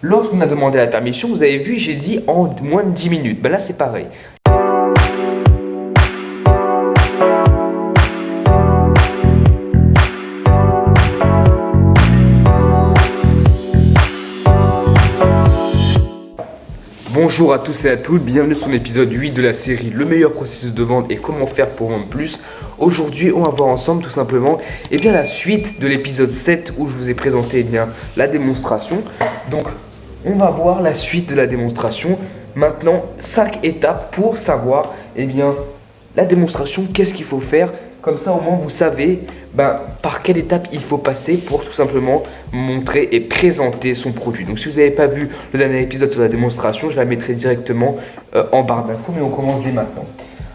lorsqu'on a demandé la permission, vous avez vu, j'ai dit en moins de 10 minutes. Ben là, c'est pareil. Bonjour à tous et à toutes, bienvenue sur l'épisode 8 de la série Le meilleur processus de vente et comment faire pour vendre plus. Aujourd'hui, on va voir ensemble tout simplement la suite de l'épisode 7 où je vous ai présenté la démonstration. Donc, on va voir la suite de la démonstration. Maintenant, 5 étapes pour savoir la démonstration, qu'est-ce qu'il faut faire. Comme ça, au moins, vous savez par quelle étape il faut passer pour tout simplement montrer et présenter son produit. Donc, si vous n'avez pas vu le dernier épisode sur la démonstration, je la mettrai directement en barre d'infos, mais on commence dès maintenant.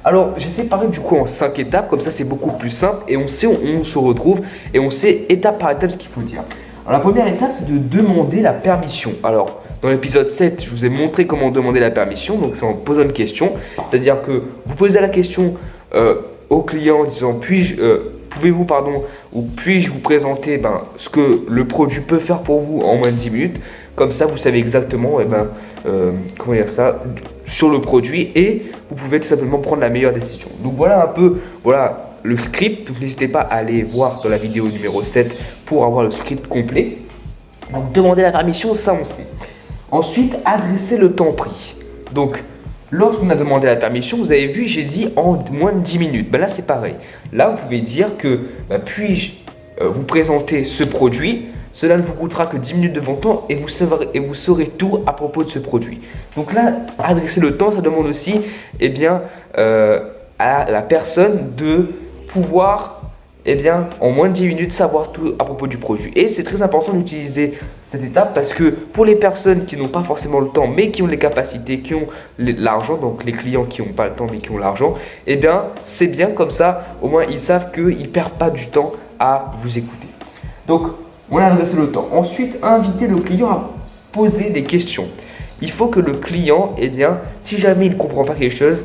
Alors, j'ai séparé du coup en 5 étapes, comme ça, c'est beaucoup plus simple et on sait où on se retrouve et on sait étape par étape ce qu'il faut dire. Alors, la première étape, c'est de demander la permission. Alors, dans l'épisode 7, je vous ai montré comment demander la permission, donc c'est en posant une question, c'est-à-dire que vous posez la question au client en disant pouvez-vous ou puis-je vous présenter ce que le produit peut faire pour vous en moins de 10 minutes. Comme ça, vous savez exactement comment dire ça sur le produit et vous pouvez tout simplement prendre la meilleure décision. Donc voilà un peu le script. Donc n'hésitez pas à aller voir dans la vidéo numéro 7 pour avoir le script complet. Donc demander la permission, ça on sait. Ensuite, adresser le temps pris. Donc lorsqu'on a demandé la permission, vous avez vu, j'ai dit en moins de 10 minutes. Là, c'est pareil. Là, vous pouvez dire que puis-je vous présenter ce produit. Cela ne vous coûtera que 10 minutes de votre temps et vous saurez tout à propos de ce produit. Donc là, adresser le temps, ça demande aussi à la personne de pouvoir en moins de 10 minutes savoir tout à propos du produit. Et c'est très important d'utiliser cette étape parce que pour les personnes qui n'ont pas forcément le temps mais qui ont les capacités, qui ont l'argent, donc les clients qui n'ont pas le temps mais qui ont l'argent, c'est bien comme ça, au moins ils savent qu'ils ne perdent pas du temps à vous écouter. Donc, on a adressé le temps. Ensuite, inviter le client à poser des questions. Il faut que le client, si jamais il ne comprend pas quelque chose,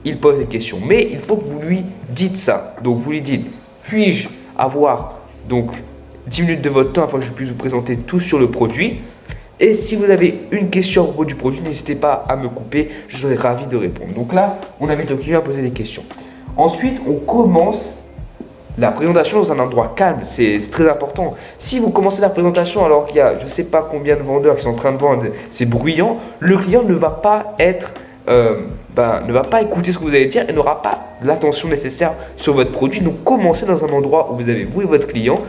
il pose des questions. Mais il faut que vous lui dites ça. Donc, vous lui dites, puis-je avoir 10 minutes de votre temps afin que je puisse vous présenter tout sur le produit. Et si vous avez une question à propos du produit, n'hésitez pas à me couper, je serai ravi de répondre. Donc là, on invite le client à poser des questions. Ensuite, on commence la présentation dans un endroit calme, c'est très important. Si vous commencez la présentation alors qu'il y a je ne sais pas combien de vendeurs qui sont en train de vendre, c'est bruyant, le client ne va pas ne va pas écouter ce que vous allez dire et n'aura pas l'attention nécessaire sur votre produit. Donc commencez dans un endroit où vous avez vous et votre client,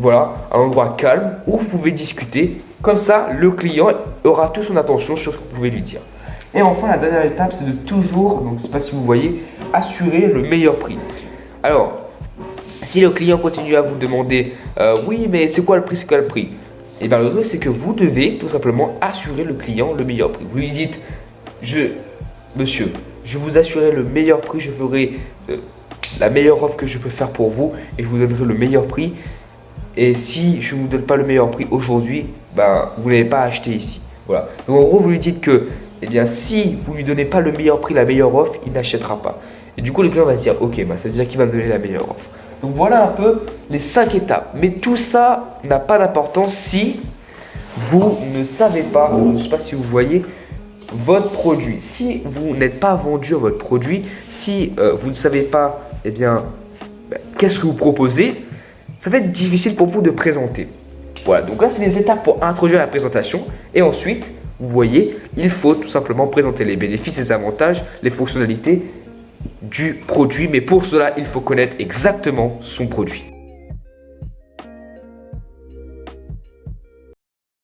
un endroit calme où vous pouvez discuter. Comme ça, le client aura toute son attention sur ce que vous pouvez lui dire. Et enfin, la dernière étape, c'est de toujours, donc je ne sais pas si vous voyez, assurer le meilleur prix. Alors, si le client continue à vous demander oui, mais c'est quoi le prix, c'est quoi le prix? Le truc, c'est que vous devez tout simplement assurer le client le meilleur prix. Vous lui dites, monsieur, je vous assurerai le meilleur prix, je ferai la meilleure offre que je peux faire pour vous et je vous donnerai le meilleur prix. Et si je ne vous donne pas le meilleur prix aujourd'hui, vous n'avez pas acheté ici. Voilà. Donc en gros, vous lui dites que si vous ne lui donnez pas le meilleur prix, la meilleure offre, il n'achètera pas. Et du coup, le client va se dire, ok, ça veut dire qu'il va me donner la meilleure offre. Donc voilà un peu les 5 étapes. Mais tout ça n'a pas d'importance si vous ne savez pas, je ne sais pas si vous voyez, votre produit. Si vous n'êtes pas vendu à votre produit, si vous ne savez pas qu'est-ce que vous proposez, ça va être difficile pour vous de présenter. Voilà, donc là c'est les étapes pour introduire la présentation. Et ensuite, vous voyez, il faut tout simplement présenter les bénéfices, les avantages, les fonctionnalités du produit, mais pour cela, il faut connaître exactement son produit.